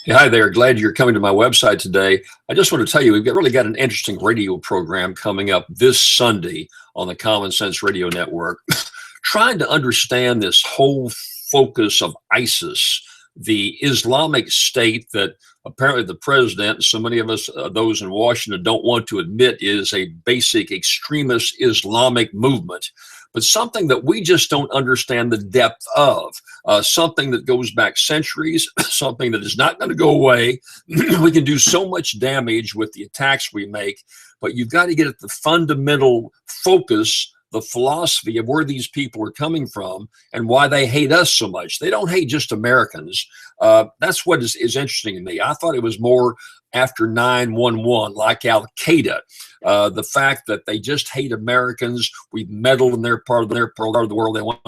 Hey, hi there. Glad you're coming to my website today. I just want to tell you, really got an interesting radio program coming up this Sunday on the Common Sense Radio Network, trying to understand this whole focus of ISIS, the Islamic State that apparently the president and so many of us, those in Washington, don't want to admit is a basic extremist Islamic movement, but something that we just don't understand the depth of, something that goes back centuries, something that is not going to go away. We can do so much damage with the attacks we make, but you've got to get at the fundamental focus, the philosophy of where these people are coming from and why they hate us so much. They don't hate just Americans. That's what is interesting to me. I thought it was more after 9/11, like Al Qaeda, the fact that they just hate Americans. We meddle in their part of the world. They want.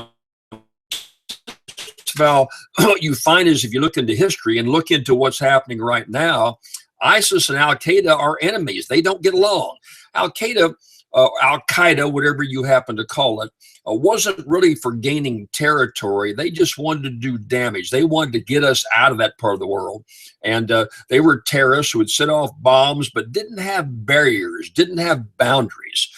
Well, what you find is if you look into history and look into what's happening right now, ISIS and Al Qaeda are enemies. They don't get along. Al Qaeda, whatever you happen to call it, wasn't really for gaining territory. They just wanted to do damage. They wanted to get us out of that part of the world. And they were terrorists who would set off bombs, but didn't have barriers, didn't have boundaries.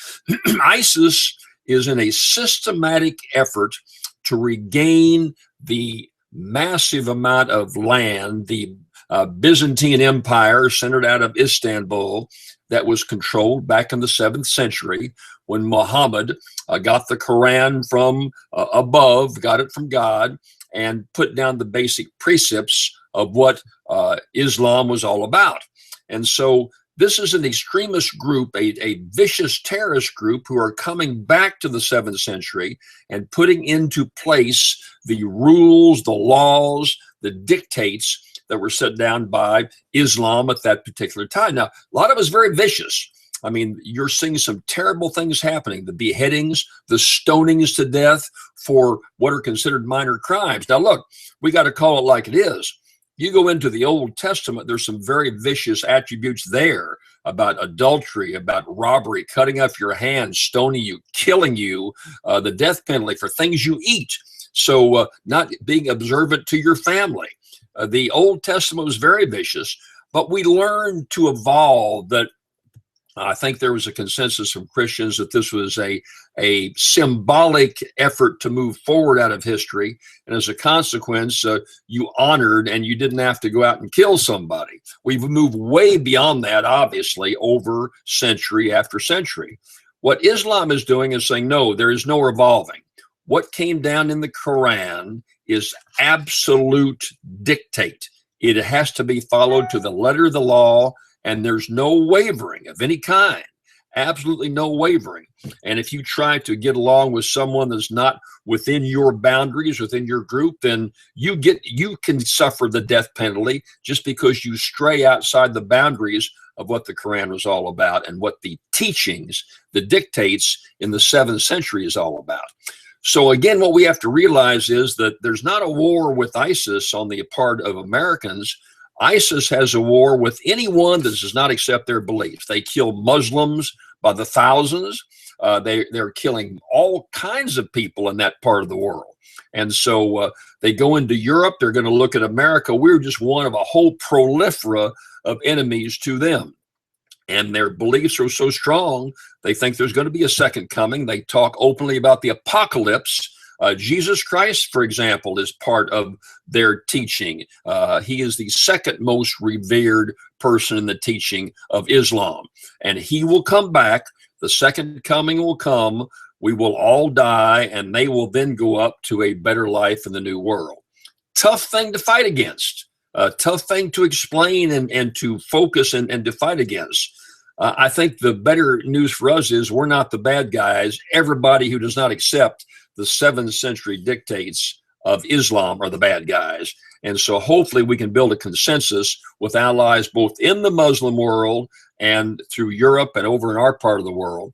ISIS is in a systematic effort to regain the massive amount of land, the Byzantine Empire centered out of Istanbul, that was controlled back in the 7th century when Muhammad got the Quran from above, got it from God, and put down the basic precepts of what Islam was all about. And so this is an extremist group, a vicious terrorist group who are coming back to the 7th century and putting into place the rules, the laws, the dictates that were set down by Islam at that particular time. Now, a lot of it is very vicious. I mean, you're seeing some terrible things happening, the beheadings, the stonings to death for what are considered minor crimes. Now, look, we got to call it like it is. You go into the Old Testament, there's some very vicious attributes there about adultery, about robbery, cutting off your hands, stoning you, killing you, the death penalty for things you eat. So not being observant to your family. The Old Testament was very vicious, but we learned to evolve that. I think there was a consensus from Christians that this was a symbolic effort to move forward out of history. And as a consequence, you honored and you didn't have to go out and kill somebody. We've moved way beyond that, obviously, over century after century. What Islam is doing is saying, no, there is no evolving. What came down in the Quran is absolute dictate. It has to be followed to the letter of the law, and there's no wavering of any kind, absolutely no wavering. And if you try to get along with someone that's not within your boundaries, within your group, then you can suffer the death penalty just because you stray outside the boundaries of what the Quran was all about and what the teachings, the dictates in the 7th century is all about. So again, what we have to realize is that there's not a war with ISIS on the part of Americans. ISIS has a war with anyone that does not accept their beliefs. They kill Muslims by the thousands. They're killing all kinds of people in that part of the world. And so they go into Europe. They're going to look at America. We're just one of a whole prolifera of enemies to them. And their beliefs are so strong, they think there's going to be a second coming. They talk openly about the apocalypse. Jesus Christ, for example, is part of their teaching. He is the second most revered person in the teaching of Islam. And he will come back. The second coming will come. We will all die, and they will then go up to a better life in the new world. Tough thing to fight against. Tough thing to explain and to focus and to fight against. I think the better news for us is we're not the bad guys. Everybody who does not accept the 7th century dictates of Islam are the bad guys. And so hopefully we can build a consensus with allies both in the Muslim world and through Europe and over in our part of the world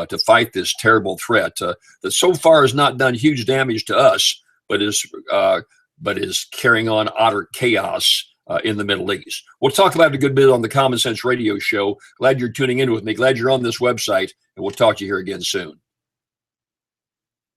to fight this terrible threat that so far has not done huge damage to us, but is carrying on utter chaos in the Middle East. We'll talk about it a good bit on the Common Sense Radio Show. Glad you're tuning in with me. Glad you're on this website, and we'll talk to you here again soon.